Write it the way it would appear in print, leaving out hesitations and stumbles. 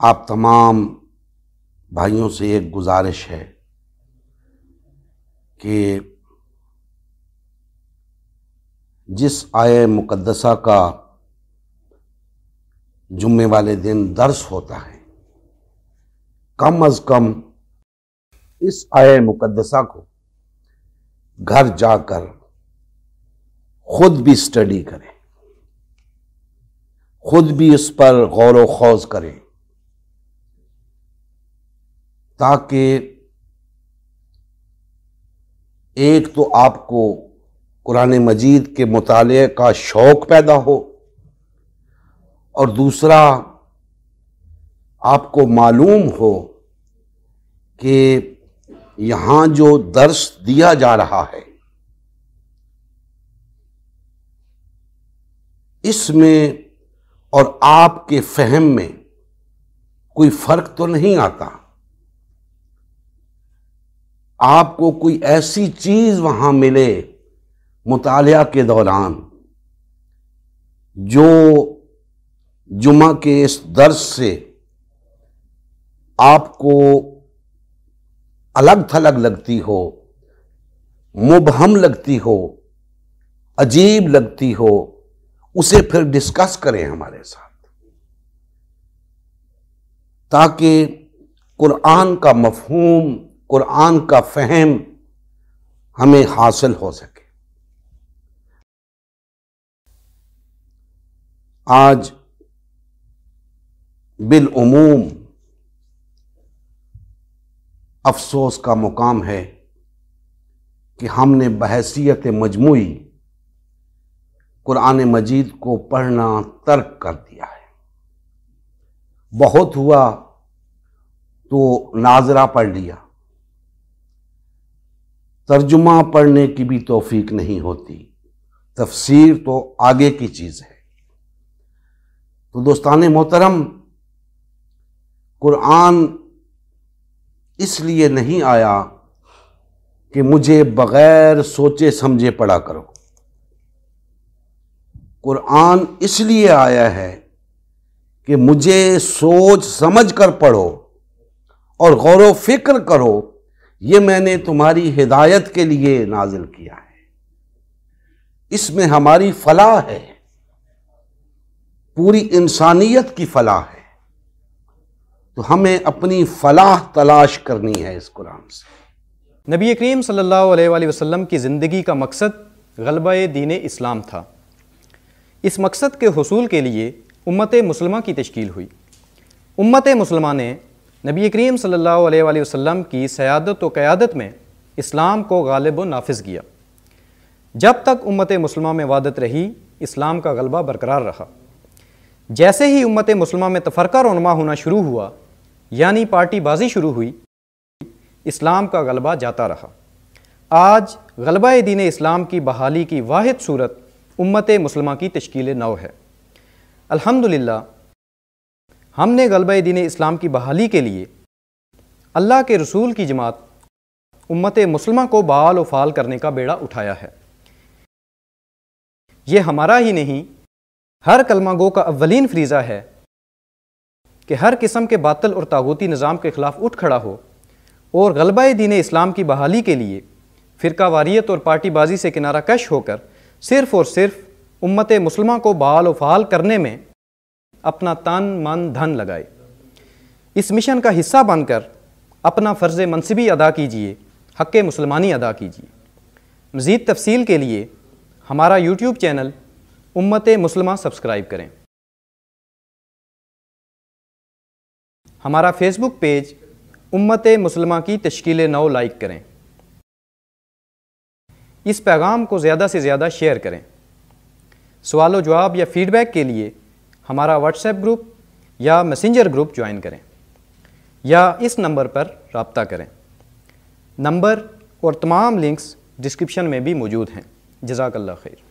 آپ تمام بھائیوں سے ایک گزارش ہے کہ جس آیہ مقدسہ کا جمعے والے دن درس ہوتا ہے، کم از کم اس آیہ مقدسہ کو گھر جا کر خود بھی اسٹڈی کریں، خود بھی اس پر غور و خوض کریں، تاکہ ایک تو آپ کو قرآن مجید کے مطالعے کا شوق پیدا ہو، اور دوسرا آپ کو معلوم ہو کہ یہاں جو درس دیا جا رہا ہے اس میں اور آپ کے فہم میں کوئی فرق تو نہیں آتا، آپ کو کوئی ایسی چیز وہاں ملے مطالعہ کے دوران جو جمعہ کے اس درس سے آپ کو الگ تھلگ لگتی ہو، مبہم لگتی ہو، عجیب لگتی ہو، اسے پھر ڈسکس کریں ہمارے ساتھ، تاکہ قرآن کا مفہوم، قرآن کا فہم ہمیں حاصل ہو سکے۔ آج بالعموم افسوس کا مقام ہے کہ ہم نے بحیثیت مجموعی قرآن مجید کو پڑھنا ترک کر دیا ہے۔ بہت ہوا تو ناظرہ پڑھ لیا، ترجمہ پڑھنے کی بھی توفیق نہیں ہوتی، تفسیر تو آگے کی چیز ہے۔ تو دوستان محترم، قرآن اس لیے نہیں آیا کہ مجھے بغیر سوچے سمجھے پڑھا کرو، قرآن اس لیے آیا ہے کہ مجھے سوچ سمجھ کر پڑھو اور غور و فکر کرو، یہ میں نے تمہاری ہدایت کے لیے نازل کیا ہے، اس میں ہماری فلاح ہے، پوری انسانیت کی فلاح ہے، تو ہمیں اپنی فلاح تلاش کرنی ہے اس قرآن سے۔ نبی کریم صلی اللہ علیہ وآلہ وسلم کی زندگی کا مقصد غلبہ دین اسلام تھا۔ اس مقصد کے حصول کے لیے امت مسلمہ کی تشکیل ہوئی۔ امت مسلمہ نے نبی کریم صلی اللہ علیہ وآلہ وسلم کی سیادت و قیادت میں اسلام کو غالب و نافذ کیا۔ جب تک امت مسلمہ میں وحدت رہی، اسلام کا غلبہ برقرار رہا۔ جیسے ہی امت مسلمہ میں تفرقہ رونما ہونا شروع ہوا، یعنی پارٹی بازی شروع ہوئی، اسلام کا غلبہ جاتا رہا۔ آج غلبہ دین اسلام کی بحالی کی واحد صورت امت مسلمہ کی تشکیل نو ہے۔ الحمدللہ ہم نے غلبہ دین اسلام کی بحالی کے لیے اللہ کے رسول کی جماعت امت مسلمہ کو بحال و فعال کرنے کا بیڑا اٹھایا ہے۔ یہ ہمارا ہی نہیں، ہر کلمہ گو کا اولین فریضہ ہے کہ ہر قسم کے باطل اور طاغوتی نظام کے خلاف اٹھ کھڑا ہو اور غلبہ دین اسلام کی بحالی کے لیے فرقہ واریت اور پارٹی بازی سے کنارہ کش ہو کر صرف اور صرف امت مسلمہ کو بحال و فعال کرنے میں اپنا تن من دھن لگائے۔ اس مشن کا حصہ بن کر اپنا فرض منصبی ادا کیجیے، حق مسلمانی ادا کیجیے۔ مزید تفصیل کے لیے ہمارا یوٹیوب چینل امت مسلمہ سبسکرائب کریں۔ ہمارا فیس بک پیج امت مسلمہ کی تشکیل نو لائک کریں۔ اس پیغام کو زیادہ سے زیادہ شیئر کریں۔ سوال و جواب یا فیڈ بیک کے لیے ہمارا واٹس ایپ گروپ یا میسنجر گروپ جوائن کریں یا اس نمبر پر رابطہ کریں۔ نمبر اور تمام لنکس ڈسکرپشن میں بھی موجود ہیں۔ جزاک اللہ خیر۔